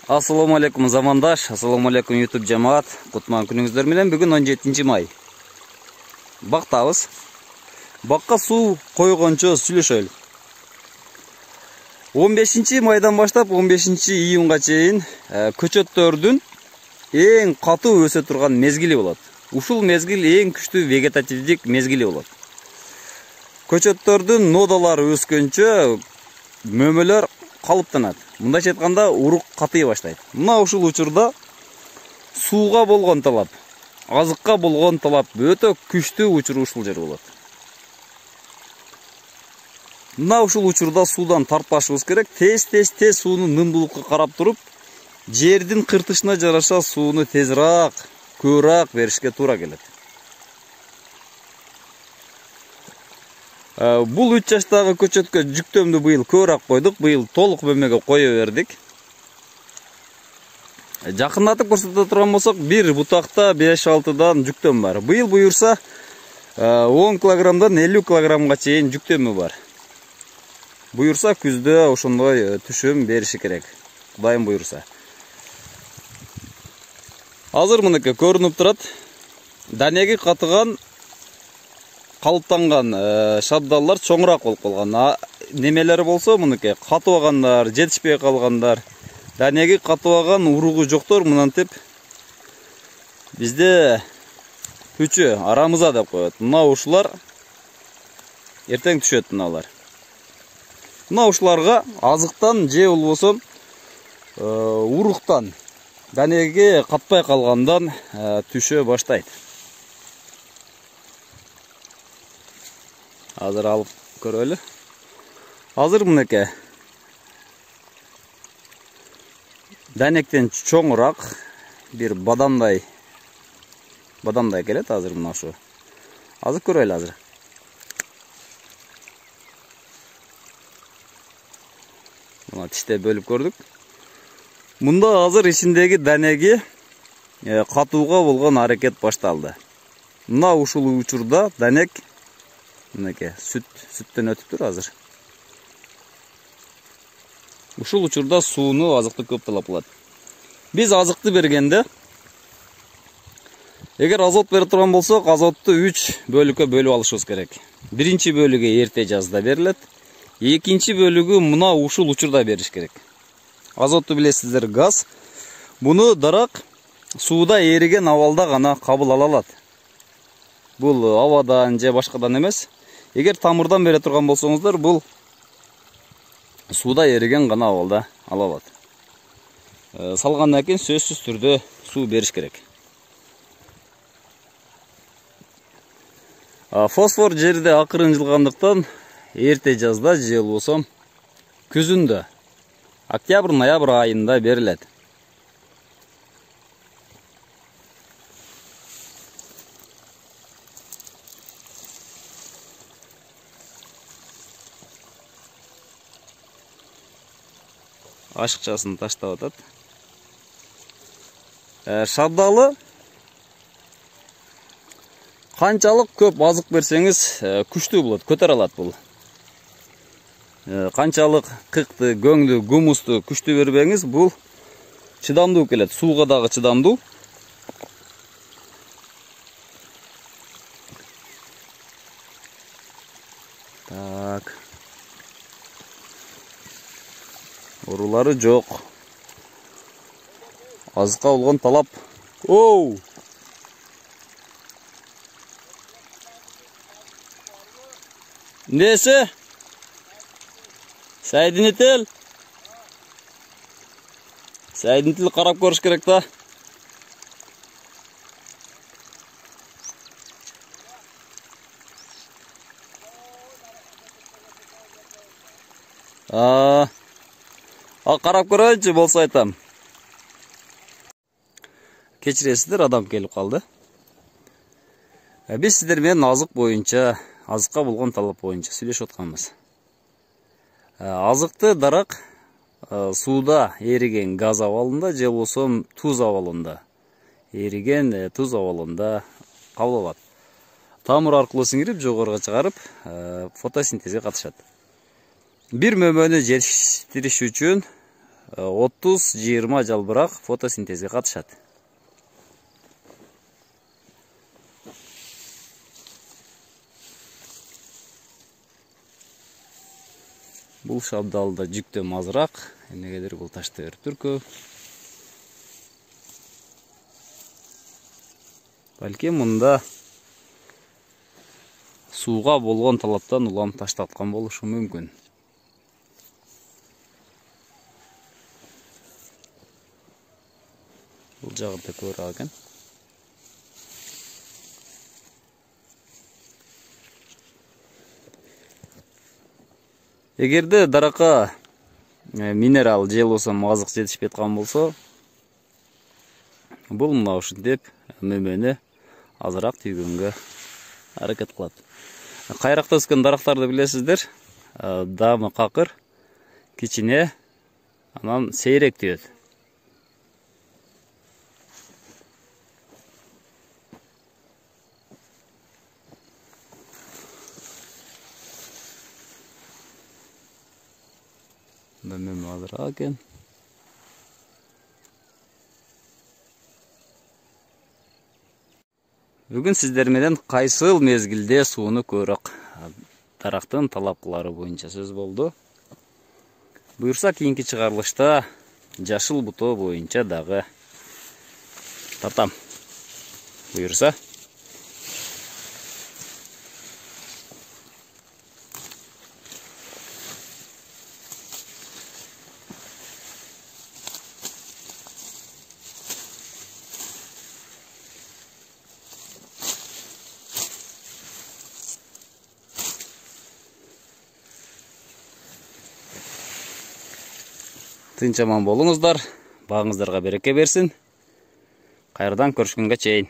Assalamu alaikum замандаш, assalamu alaikum YouTube жамаат. Кутман күнүңүздөр менен. Бүгүн 17 май. Бактабыз. Бакка суу койгончо сүйлөшөлү. 15 майдан баштап 15 июнга чейин көчөттөрдүн эң катуу өсө турган мезгили болот. Ушул мезгил эң күчтүү вегетативдик мезгили болот. Көчөттөрдүн нодалары өскөнчө мөмөлөр калыптанат. Мындайча айтканда урук катый баштайт. Мына ушул учурда сууга болгон талап, азыкка болгон талап өтө күчтүү учур ушул жер болот. Мына ушул учурда суудан тартпашыбыз керек. Тез суунун нымдуулукка карап туруп, жердин кыртышына жараша сууну тезирээк, көбүрөөк беришке туура келет. Бул 3 жаштагы көчөткө жүктөмдү быйыл көбүрөөк койдук. Быйыл толук бөлмөгө кое бердик. Жакындатып көрсөтө турган болсок, бир бутакта 5-6дан жүктөм бар. Быйыл буюрса 10 килограммдан 50 килограммга чейин жүктөмү бар. Буюрса күздө ошондой түшүм бериши керек. Кудайым буюрса. Азыр мынакей көрүнүп турат. Данеги катыган калыптанган шабдаллар чоңураак болуп калган. Немелери болсо мынакей катыбагандар, жетишпей калгандар. Данеги катыбаган уругу жоктор мынантип бизде күчү арамыза деп коет. Мына ушулар эртең түшөт мыналар. Мына ушуларга азыктан же болбосо уруктан данеги катпай калгандан түшө баштайт. Азыр алып көрөлү. Азыр мынакей данектен чоңураак бир бадамдай келет азыр мына ушу. Азыр көрөлү азыр. Мына тиште бөлүп көрдүк. Мында азыр ичиндеги данеги катууга болгон аракет башталды. Мына ушул учурда данек мынакей сүттөн өтүптүр азыр. Ушул учурда сууну, азыкты көп талап кылат. Биз азыкты бергенде, эгер азот бере турган болсок, азотту 3 бөлүккө бөлүп алышыбыз керек. Биринчи бөлүгү эрте жазда берилет, экинчи бөлүгү мына ушул учурда бериш керек. Азотту билесиздер, газ. Буну дарак сууда эриген абалда гана кабыл ала алат. Бул абадан же башкадан эмес. Эгер тамырдан бере турган болсоңуздар, бул сууда эриген гана абалда ала алат. Салгандан кийин сөзсүз түрдө суу бериш керек. Фосфор жерде акырын жылгандыктан эрте жазда же болбосо күзүндө, октябрь-ноябрь айында берилет. Ашыкчасын таштап атат. Шабдалы канчалык көп азык берсеңиз күчтүү болот, көтөрө алат бул. Канчалык кыкты, көңдү, гумусту күчтүү бербеңиз, бул чыдамдуу келет, сууга дагы чыдамдуу. Так. Урулары жок. Азыкка болгон талап. Оу! Несі? Сайдинетел? Сайдинетел карап көрүш керек да. Карап көрөйүнчү болсо айтам. Кечиресиздер, адам келип калды. Биз сиздер менен азык боюнча, азыкка болгон талап боюнча сүйлөшүп атканбыз. Азыкты дарак сууда эриген газ абалында же болбосо туз абалында, эриген туз абалында кабыл алат. Тамыр аркылуу сиңирип, жогоруга чыгарып, фотосинтезге катышат. Бир мөмөнү жетиштириш үчүн 30-20 жалбырак фотосинтезге катышат. Бул шабдалда жүктөм азыраак, эмнегедир бул ташты өртүркө. Балким мында сууга болгон талаптан улам таштаткан болушу мүмкүн. Бул жагында көрө экен. Эгерде даракка минерал же болбосо азык жетишпей аткан болсо, бул мына ушинтип мөмөнү азыраак түйгөнгө аракет кылат. Кайракта өскөн дарактарды билесиздер, дамы какыр, кичине, анан сейрек түйөт. Мөмө азыраак экен. Бүгүн сиздер менен кайсыл мезгилде сууну көрөк дарактын талапкылары боюнча сөз болду. Буюрса кийинки чыгарылышта жашыл бутоо боюнча дагы тартам. Буюрса. Тынч аман болуңуздар, багыңыздарга береке берсин. Кайрадан көрүшкөнгө чейин.